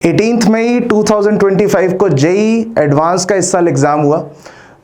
18 मई 2025 को JEE advance का इस साल एग्ज़ाम हुआ।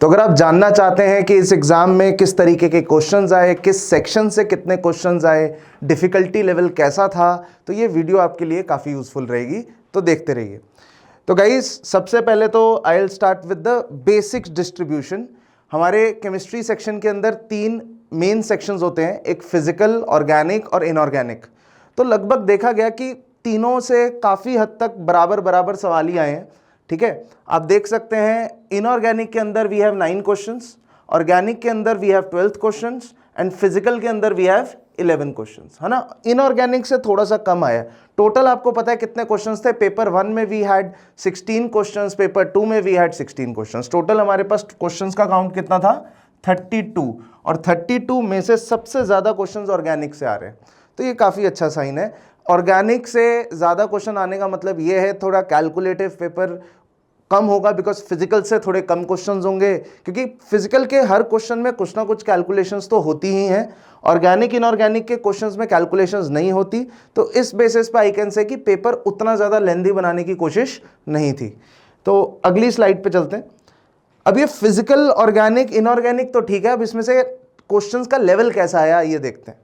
तो अगर आप जानना चाहते हैं कि इस एग्ज़ाम में किस तरीके के क्वेश्चंस आए, किस सेक्शन से कितने क्वेश्चंस आए, डिफ़िकल्टी लेवल कैसा था, तो ये वीडियो आपके लिए काफ़ी यूज़फुल रहेगी, तो देखते रहिए। तो गाइस, सबसे पहले तो I will start with the basics distribution. हमारे केमिस्ट्री सेक्शन के अंदर 3 मेन सेक्शंस होते हैं, एक फिजिकल, ऑर्गेनिक और इनऑर्गेनिक। तो लगभग देखा गया कि तीनों से काफ़ी हद तक बराबर बराबर सवाल ही आए हैं। ठीक है, आप देख सकते हैं इनऑर्गेनिक के अंदर वी हैव 9 क्वेश्चंस, ऑर्गेनिक के अंदर we have 12 questions and physical के अंदर वी हैव 11 क्वेश्चंस, है ना। इनऑर्गेनिक से थोड़ा सा कम आया। टोटल आपको पता है कितने क्वेश्चंस थे? पेपर 1 में वी हैड 16 क्वेश्चंस, पेपर 2 में वी हैड 16 क्वेश्चंस। टोटल हमारे पास क्वेश्चंस का काउंट कितना था? 32। और 32 में से सबसे ज़्यादा क्वेश्चंस ऑर्गेनिक से आ रहे हैं, तो ये काफ़ी अच्छा साइन है। ऑर्गेनिक से ज़्यादा क्वेश्चन आने का मतलब ये है थोड़ा कैलकुलेटिव पेपर कम होगा, बिकॉज फिजिकल से थोड़े कम क्वेश्चंस होंगे, क्योंकि फिजिकल के हर क्वेश्चन में कुछ ना कुछ कैलकुलेशंस तो होती ही हैं। ऑर्गेनिक इनऑर्गेनिक के क्वेश्चंस में कैलकुलेशंस नहीं होती, तो इस बेसिस पे आई कैन से कि पेपर उतना ज़्यादा लेंदी बनाने की कोशिश नहीं थी। तो अगली स्लाइड पे चलते हैं। अब ये फिजिकल, ऑर्गेनिक, इनऑर्गेनिक तो ठीक है, अब इसमें से क्वेश्चंस का लेवल कैसा आया ये देखते हैं।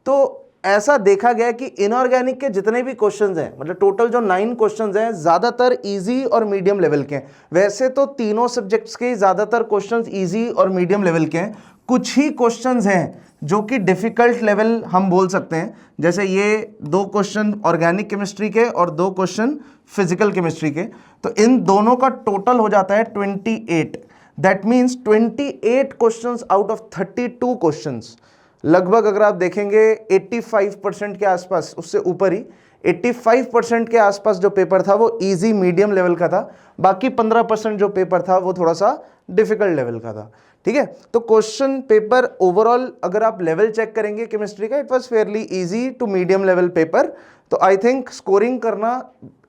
तो ऐसा देखा गया कि इनऑर्गेनिक के जितने भी क्वेश्चंस हैं, मतलब टोटल जो 9 क्वेश्चंस हैं, ज़्यादातर इजी और मीडियम लेवल के हैं। वैसे तो तीनों सब्जेक्ट्स के ज़्यादातर क्वेश्चंस इजी और मीडियम लेवल के हैं, कुछ ही क्वेश्चंस हैं जो कि डिफ़िकल्ट लेवल हम बोल सकते हैं। जैसे ये 2 क्वेश्चन ऑर्गेनिक केमिस्ट्री के और 2 क्वेश्चन फिजिकल केमिस्ट्री के, तो इन दोनों का टोटल हो जाता है 28। That means 28 questions out of 32 questions. लगभग अगर आप देखेंगे 85% के आसपास, उससे ऊपर ही 85% के आसपास जो पेपर था वो इजी मीडियम लेवल का था। बाकी 15% जो पेपर था वो थोड़ा सा डिफिकल्ट लेवल का था। ठीक है, तो क्वेश्चन पेपर ओवरऑल अगर आप लेवल चेक करेंगे केमिस्ट्री का, it was fairly easy to medium level paper. तो आई थिंक स्कोरिंग करना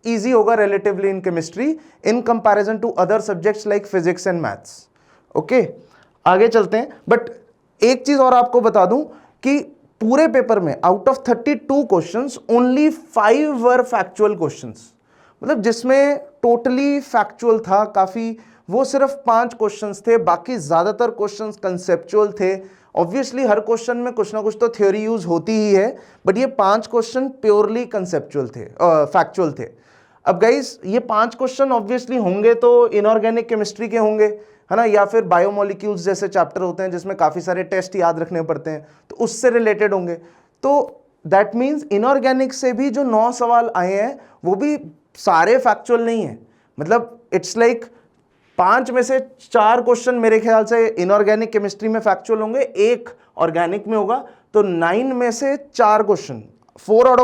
ईजी होगा relatively in chemistry in comparison to other subjects like physics and maths. Okay, आगे चलते हैं। बट एक चीज और आपको बता दूं कि पूरे पेपर में out of 32 questions only 5 were factual questions, मतलब जिसमें टोटली फैक्चुअल था काफी, वो सिर्फ 5 क्वेश्चंस थे। बाकी ज्यादातर क्वेश्चंस कंसेप्चुअल थे। ऑब्वियसली हर क्वेश्चन में कुछ ना कुछ तो थ्योरी यूज होती ही है, बट ये 5 क्वेश्चन प्योरली कंसेप्चुअल थे, फैक्चुअल थे। अब गाइस, ये 5 क्वेश्चन ऑब्वियसली होंगे तो इनऑर्गेनिक केमिस्ट्री के होंगे, है ना, या फिर बायोमोलिक्यूल्स जैसे चैप्टर होते हैं जिसमें काफ़ी सारे टेस्ट याद रखने पड़ते हैं, तो उससे रिलेटेड होंगे। तो दैट मीन्स इनऑर्गेनिक से भी जो 9 सवाल आए हैं वो भी सारे फैक्चुअल नहीं है। मतलब इट्स लाइक 5 में से 4 क्वेश्चन मेरे ख्याल से इनऑर्गेनिक केमिस्ट्री में फैक्चुअल होंगे, 1 ऑर्गेनिक में होगा। तो 9 में से 4 question, 4 out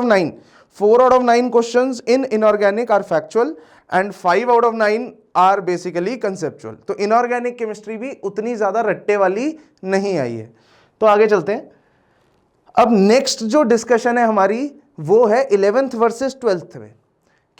of 9 questions in inorganic are factual and 5 out of 9 are basically conceptual. तो इनऑर्गेनिक केमिस्ट्री भी उतनी ज्यादा रट्टे वाली नहीं आई है। तो आगे चलते हैं। अब नेक्स्ट जो डिस्कशन है हमारी वो है 11th वर्सेस 12th में,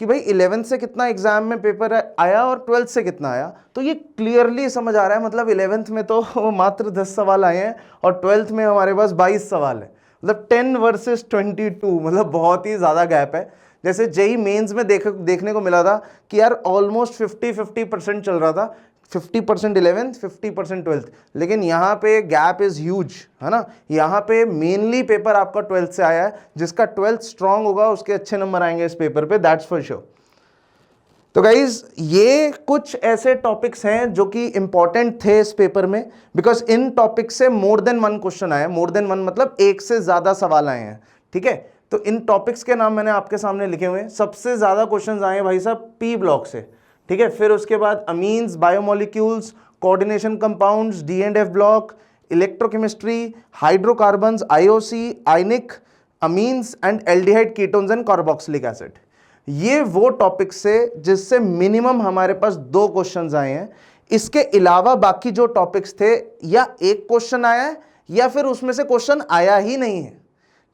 कि भाई 11th से कितना एग्जाम में पेपर आया और 12th से कितना आया। तो ये क्लियरली समझ आ रहा है, मतलब 11th में तो मात्र 10 सवाल आए हैं और 12th में हमारे पास 22 सवाल है, मतलब 10 वर्सेस 22, मतलब बहुत ही ज्यादा गैप है। जैसे जेई मेंस में देखने को मिला था कि यार ऑलमोस्ट 50-50% चल रहा था, 50% 11th, 50% 12th, लेकिन यहाँ पे गैप इज ह्यूज, है ना। यहाँ पे मेनली पेपर आपका 12th से आया है, जिसका 12th स्ट्रांग होगा उसके अच्छे नंबर आएंगे इस पेपर पे, दैट्स फॉर श्योर। तो गाइज, ये कुछ ऐसे टॉपिक्स हैं जो कि इंपॉर्टेंट थे इस पेपर में, बिकॉज इन टॉपिक से मोर देन 1 क्वेश्चन आया। मोर देन 1 मतलब एक से ज्यादा सवाल आए हैं। ठीक है, तो इन टॉपिक्स के नाम मैंने आपके सामने लिखे हुए हैं। सबसे ज्यादा क्वेश्चंस आए हैं भाई साहब पी ब्लॉक से। ठीक है, फिर उसके बाद amines, biomolecules, coordination compounds, D and F block, electrochemistry, hydrocarbons, IOC, ionic, amines and aldehyde ketones and carboxylic acid. ये वो टॉपिक्स से जिससे मिनिमम हमारे पास 2 क्वेश्चंस आए हैं। इसके अलावा बाकी जो टॉपिक्स थे, या एक क्वेश्चन आया है या फिर उसमें से क्वेश्चन आया ही नहीं है।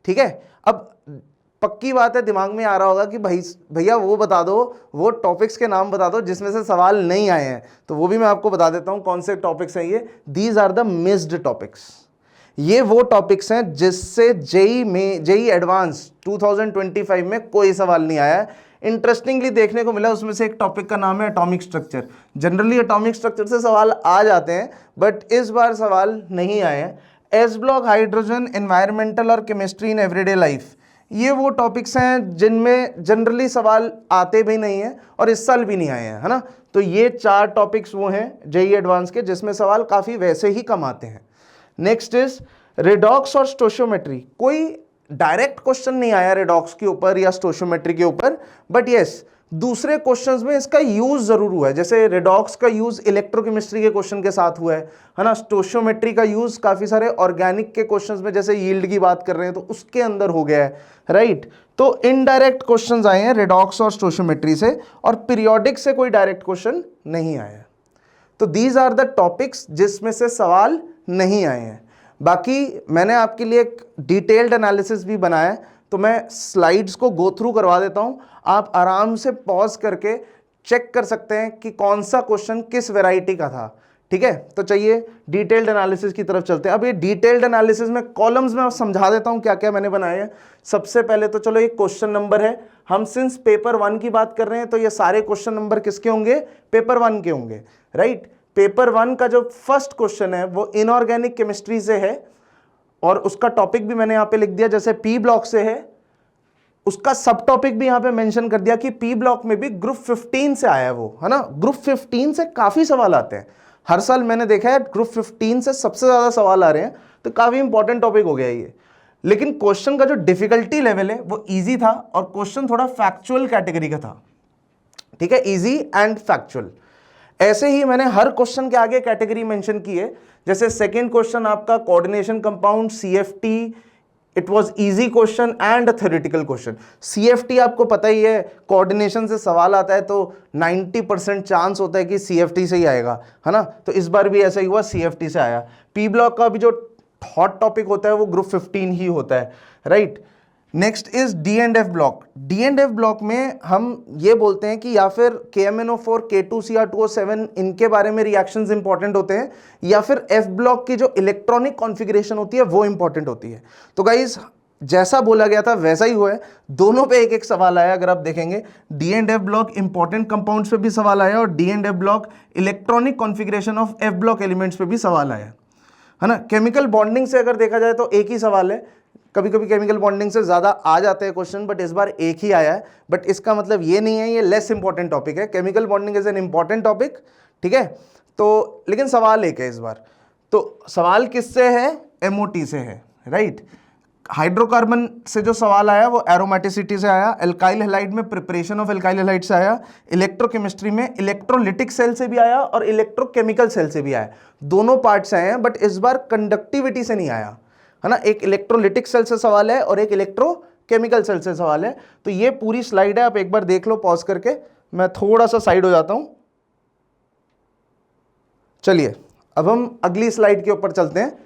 ठीक है, अब पक्की बात है दिमाग में आ रहा होगा कि भैया वो बता दो, वो टॉपिक्स के नाम बता दो जिसमें से सवाल नहीं आए हैं। तो वो भी मैं आपको बता देता हूं कौन से टॉपिक्स हैं ये। These are the missed topics. ये वो टॉपिक्स हैं जिससे जेई एडवांस 2025 में कोई सवाल नहीं आया है। इंटरेस्टिंगली देखने को मिला, उसमें से एक टॉपिक का नाम है atomic structure. Generally atomic structure से सवाल आ जाते हैं, बट इस बार सवाल नहीं आए हैं। एस ब्लॉक, हाइड्रोजन, एनवायरमेंटल और केमिस्ट्री इन एवरीडे लाइफ, ये वो टॉपिक्स हैं जिनमें जनरली सवाल आते भी नहीं हैं और इस साल भी नहीं आए हैं, है ना। तो ये 4 टॉपिक्स वो हैं जेईई एडवांस के जिसमें सवाल काफ़ी वैसे ही कम आते हैं। नेक्स्ट इज रेडॉक्स और स्टोशियोमेट्री। कोई डायरेक्ट क्वेश्चन नहीं आया रेडॉक्स के ऊपर या स्टोशियोमेट्री के ऊपर, बट यस दूसरे क्वेश्चंस में इसका यूज जरूर हुआ है। जैसे रेडॉक्स का यूज इलेक्ट्रोकेमिस्ट्री के क्वेश्चन के साथ हुआ है ना। स्टोशियोमेट्री का यूज काफी सारे ऑर्गेनिक के क्वेश्चंस में, जैसे यील्ड की बात कर रहे हैं तो उसके अंदर हो गया है, राइट। तो इनडायरेक्ट क्वेश्चंस आए हैं रेडॉक्स और स्टोशियोमेट्री से, और पीरियोडिक से कोई डायरेक्ट क्वेश्चन नहीं आया। तो दीज आर द टॉपिक्स जिसमें से सवाल नहीं आए हैं। बाकी मैंने आपके लिए एक डिटेल्ड एनालिसिस भी बनाया है, तो मैं स्लाइड्स को गो थ्रू करवा देता हूं, आप आराम से पॉज करके चेक कर सकते हैं कि कौन सा क्वेश्चन किस वैरायटी का था, ठीक है। तो चाहिए डिटेल्ड एनालिसिस की तरफ चलते हैं। अब ये डिटेल्ड एनालिसिस में कॉलम्स में समझा देता हूं क्या क्या मैंने बनाए हैं। सबसे पहले तो चलो ये क्वेश्चन नंबर है, हम सिंस पेपर 1 की बात कर रहे हैं तो ये सारे क्वेश्चन नंबर किसके होंगे, पेपर 1 के होंगे, राइट। पेपर 1 का जो फर्स्ट क्वेश्चन है वो इनऑर्गेनिक केमिस्ट्री से है, और उसका टॉपिक भी मैंने यहां पे लिख दिया, जैसे पी ब्लॉक से है उसका सब टॉपिक भी यहां पे मेंशन कर दिया कि पी ब्लॉक में भी ग्रुप 15 से आया है वो, है ना। ग्रुप 15 से काफी सवाल आते हैं हर साल, मैंने देखा है ग्रुप 15 से सबसे ज्यादा सवाल आ रहे हैं, तो काफी इंपॉर्टेंट टॉपिक हो गया ये। लेकिन क्वेश्चन का जो डिफिकल्टी लेवल है वो ईजी था, और क्वेश्चन थोड़ा फैक्चुअल कैटेगरी का था, ठीक है, ईजी एंड फैक्चुअल। ऐसे ही मैंने हर क्वेश्चन के आगे कैटेगरी मेंशन की है। जैसे सेकंड क्वेश्चन आपका coordination compound CFT, it was easy question and a theoretical question. CFT आपको पता ही है, कोऑर्डिनेशन से सवाल आता है तो 90% चांस होता है कि सीएफटी से ही आएगा, है ना। तो इस बार भी ऐसा ही हुआ, सीएफटी से आया। पी ब्लॉक का भी जो हॉट टॉपिक होता है वो ग्रुप 15 ही होता है, right. Next is D and F block. D and F block में हम ये बोलते हैं कि या फिर KMnO4, K2Cr2O7 इनके बारे में रिएक्शंस इंपॉर्टेंट होते हैं, या फिर एफ ब्लॉक की जो इलेक्ट्रॉनिक कॉन्फ़िगरेशन होती है वो इंपॉर्टेंट होती है। तो गाइज जैसा बोला गया था वैसा ही हुआ है, दोनों पे एक एक सवाल आया। अगर आप देखेंगे D and F block important compounds पे भी सवाल आया, और D and F block electronic configuration of F block elements पे भी सवाल आया, है ना। केमिकल बॉन्डिंग से अगर देखा जाए तो एक ही सवाल है, कभी कभी केमिकल बॉन्डिंग से ज़्यादा आ जाते हैं क्वेश्चन, बट इस बार एक ही आया है। बट इसका मतलब ये नहीं है ये लेस इंपॉर्टेंट टॉपिक है, chemical bonding is an important topic, ठीक है। तो लेकिन सवाल एक है इस बार। तो सवाल किससे है, MOT से है, राइट। हाइड्रोकार्बन से जो सवाल आया वो एरोमेटिसिटी से आया, एल्काइल हैलाइड में प्रिपरेशन ऑफ एल्काइल हैलाइड से आया, इलेक्ट्रोकेमिस्ट्री में इलेक्ट्रोलिटिक सेल से भी आया और इलेक्ट्रोकेमिकल सेल से भी आया, दोनों पार्ट से आए हैं। बट इस बार कंडक्टिविटी से नहीं आया, है ना। एक इलेक्ट्रोलिटिक सेल से सवाल है और एक इलेक्ट्रोकेमिकल सेल से सवाल है। तो ये पूरी स्लाइड है, आप एक बार देख लो पॉज करके। मैं थोड़ा सा साइड हो जाता हूं। चलिए अब हम अगली स्लाइड के ऊपर चलते हैं।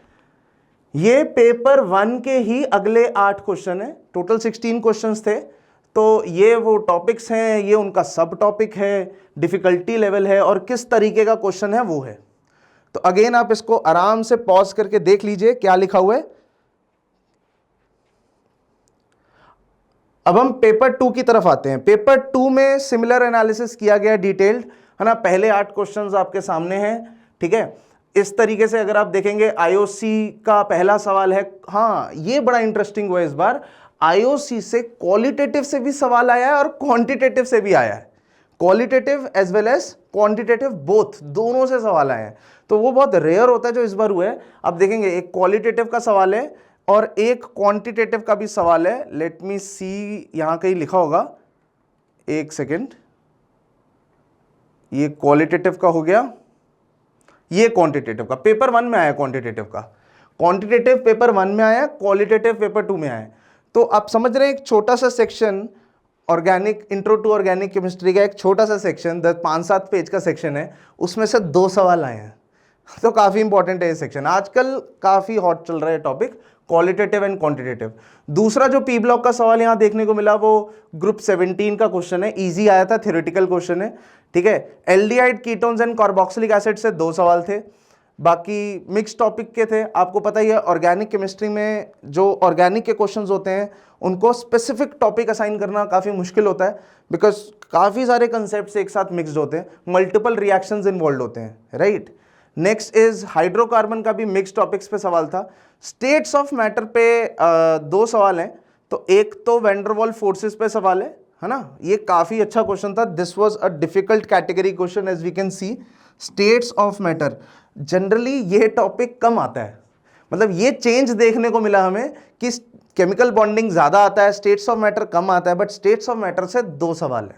ये पेपर 1 के ही अगले 8 क्वेश्चन है, टोटल 16 क्वेश्चंस थे। तो ये वो टॉपिक्स हैं, ये उनका सब टॉपिक है, डिफिकल्टी लेवल है और किस तरीके का क्वेश्चन है वो है। तो अगेन आप इसको आराम से पॉज करके देख लीजिए क्या लिखा हुआ है। अब हम पेपर 2 की तरफ आते हैं। पेपर 2 में सिमिलर एनालिसिस किया गया डिटेल्ड, है ना। पहले 8 क्वेश्चंस आपके सामने हैं, ठीक है। इस तरीके से अगर आप देखेंगे IOC का पहला सवाल है, हाँ ये बड़ा इंटरेस्टिंग हुआ है इस बार। IOC से क्वालिटेटिव से भी सवाल आया है और क्वांटिटेटिव से भी आया है, qualitative as well as quantitative both, दोनों से सवाल आए हैं। तो वो बहुत रेयर होता है जो इस बार हुआ है। आप देखेंगे एक क्वालिटेटिव का सवाल है और एक क्वांटिटेटिव का भी सवाल है। लेट मी सी, यहां कहीं लिखा होगा, एक सेकेंड, ये क्वालिटेटिव का हो गया, ये क्वांटिटेटिव का। पेपर 1 में आया क्वांटिटेटिव का, क्वांटिटेटिव पेपर 1 में आया, क्वालिटेटिव पेपर 2 में आया। तो आप समझ रहे हैं एक छोटा सा section, organic intro to organic chemistry का एक छोटा सा सेक्शन, 5-7 पेज का सेक्शन है, उसमें से 2 सवाल आए हैं। तो काफी इंपॉर्टेंट है ये सेक्शन, आजकल काफी हॉट चल रहा है टॉपिक, क्वालिटेटिव एंड क्वांटिटेटिव। दूसरा जो पी ब्लॉक का सवाल यहां देखने को मिला वो ग्रुप 17 का क्वेश्चन है, इजी आया था, थ्योरेटिकल क्वेश्चन है, ठीक है। Aldehyde ketones and carboxylic acid से 2 सवाल थे। बाकी मिक्स टॉपिक के थे, आपको पता ही है ऑर्गेनिक केमिस्ट्री में जो ऑर्गेनिक के क्वेश्चंस होते हैं उनको स्पेसिफिक टॉपिक असाइन करना काफ़ी मुश्किल होता है, बिकॉज काफ़ी सारे कंसेप्ट एक साथ मिक्सड होते हैं, मल्टीपल रिएक्शंस इन्वॉल्व होते हैं, राइट। नेक्स्ट इज हाइड्रोकार्बन का भी मिक्स टॉपिक्स पे सवाल था। स्टेट्स ऑफ मैटर पे दो सवाल हैं, तो एक तो वैंडरवॉल फोर्सेस पे सवाल है ना, ये काफ़ी अच्छा क्वेश्चन था। This was a difficult category question as we can see. States of matter generally ये टॉपिक कम आता है, मतलब ये चेंज देखने को मिला हमें कि केमिकल बॉन्डिंग ज़्यादा आता है, स्टेट्स ऑफ मैटर कम आता है, बट स्टेट्स ऑफ मैटर से दो सवाल है,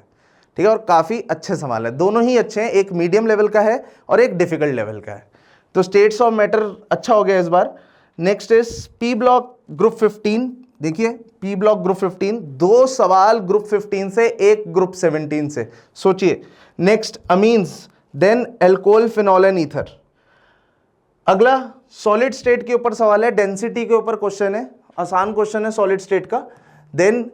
ठीक है, और काफ़ी अच्छे सवाल है, दोनों ही अच्छे हैं, एक मीडियम लेवल का है और एक डिफिकल्ट लेवल का है। तो स्टेट्स ऑफ मैटर अच्छा हो गया इस बार। Next is P block group 15, देखिए पी ब्लॉक ग्रुप 15, दो सवाल ग्रुप 15 से, एक ग्रुप 17 से, सोचिए। Next amines, then alcohol, phenol and ether. अगला सॉलिड स्टेट के ऊपर सवाल है, डेंसिटी के ऊपर क्वेश्चन है, आसान क्वेश्चन है सॉलिड स्टेट का। देन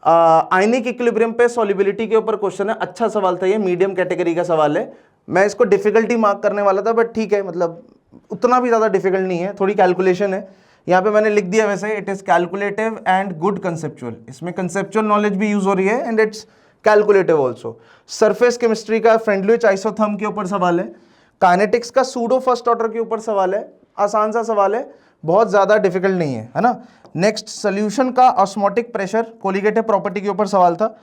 आयनिक इक्विलिब्रियम पे सॉल्युबिलिटी के ऊपर क्वेश्चन है, अच्छा सवाल था ये, मीडियम कैटेगरी का सवाल है। मैं इसको डिफिकल्टी मार्क करने वाला था, बट ठीक है, मतलब उतना भी ज़्यादा डिफिकल्ट नहीं है, थोड़ी कैलकुलेशन है। यहाँ पे मैंने लिख दिया वैसे, it is calculative and good conceptual, इसमें कंसेप्चुअल नॉलेज भी यूज़ हो रही है and it's calculative also. Surface chemistry का फ्रेंडलिच आइसोथर्म के ऊपर सवाल है। काइनेटिक्स का सूडो फर्स्ट ऑर्डर के ऊपर सवाल है, आसान सा सवाल है, बहुत ज़्यादा डिफिकल्ट नहीं है ना। नेक्स्ट सोल्यूशन का ऑस्मोटिक प्रेशर कोलिगेटिव प्रॉपर्टी के ऊपर सवाल था।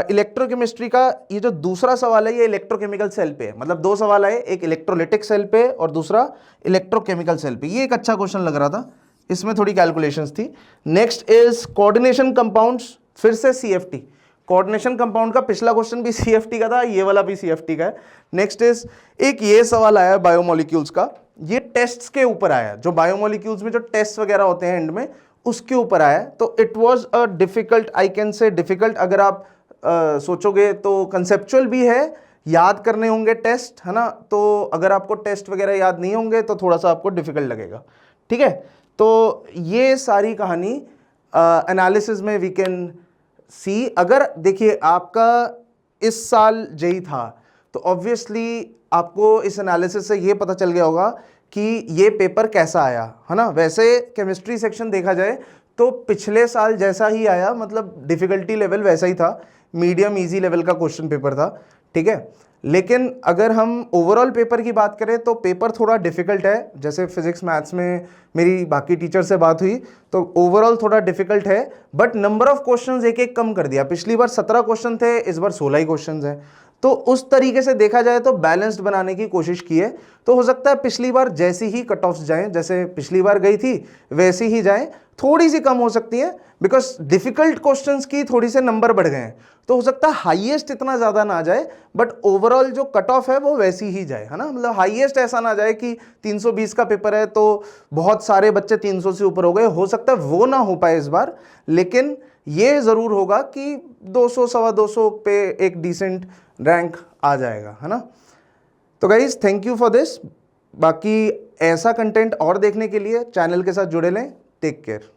इलेक्ट्रोकेमिस्ट्री का ये जो दूसरा सवाल है ये इलेक्ट्रोकेमिकल सेल पे है, मतलब दो सवाल आए, एक इलेक्ट्रोलिटिक सेल पे और दूसरा इलेक्ट्रोकेमिकल सेल पे, ये एक अच्छा क्वेश्चन लग रहा था, इसमें थोड़ी कैलकुलेशंस थी। नेक्स्ट इज कोऑर्डिनेशन कंपाउंड्स, फिर से CFT, कोऑर्डिनेशन कंपाउंड का पिछला क्वेश्चन भी CFT का था, ये वाला भी CFT का है। नेक्स्ट इज एक ये सवाल आया बायोमोलिक्यूल्स का, ये टेस्ट्स के ऊपर आया, जो बायोमोलिक्यूल्स में जो टेस्ट वगैरह होते हैं एंड में, उसके ऊपर आया। तो it was a difficult, I can say difficult, अगर आप सोचोगे तो कंसेप्चुअल भी है, याद करने होंगे टेस्ट, है ना, तो अगर आपको टेस्ट वगैरह याद नहीं होंगे तो थोड़ा सा आपको डिफिकल्ट लगेगा, ठीक है। तो ये सारी कहानी एनालिसिस में वी कैन सी। अगर देखिए आपका इस साल जेई था तो ऑब्वियसली आपको इस एनालिसिस से ये पता चल गया होगा कि ये पेपर कैसा आया, है ना। वैसे केमिस्ट्री सेक्शन देखा जाए तो पिछले साल जैसा ही आया, मतलब डिफिकल्टी लेवल वैसा ही था, मीडियम इजी लेवल का क्वेश्चन पेपर था, ठीक है। लेकिन अगर हम ओवरऑल पेपर की बात करें तो पेपर थोड़ा डिफिकल्ट है, जैसे फिजिक्स मैथ्स में मेरी बाकी टीचर से बात हुई तो ओवरऑल थोड़ा डिफिकल्ट है, बट नंबर ऑफ क्वेश्चंस एक एक कम कर दिया, पिछली बार 17 क्वेश्चन थे, इस बार 16 ही क्वेश्चन हैं। तो उस तरीके से देखा जाए तो बैलेंस्ड बनाने की कोशिश की है, तो हो सकता है पिछली बार जैसी ही कट ऑफ्स जाएं, जैसे पिछली बार गई थी वैसी ही जाएं, थोड़ी सी कम हो सकती है, बिकॉज डिफिकल्ट क्वेश्चंस की थोड़ी से नंबर बढ़ गए हैं, तो हो सकता है हाईएस्ट इतना ज़्यादा ना जाए, बट ओवरऑल जो कट ऑफ है वो वैसी ही जाए, है ना। मतलब हाईएस्ट ऐसा ना जाए कि 320 का पेपर है तो बहुत सारे बच्चे 300 से ऊपर हो गए, हो सकता है वो ना हो पाए इस बार, लेकिन ये ज़रूर होगा कि 200 सवा 200 पे एक डिसेंट रैंक आ जाएगा, है ना। तो guys thank you for this, बाकी ऐसा कंटेंट और देखने के लिए चैनल के साथ जुड़े रहें, टेक केयर।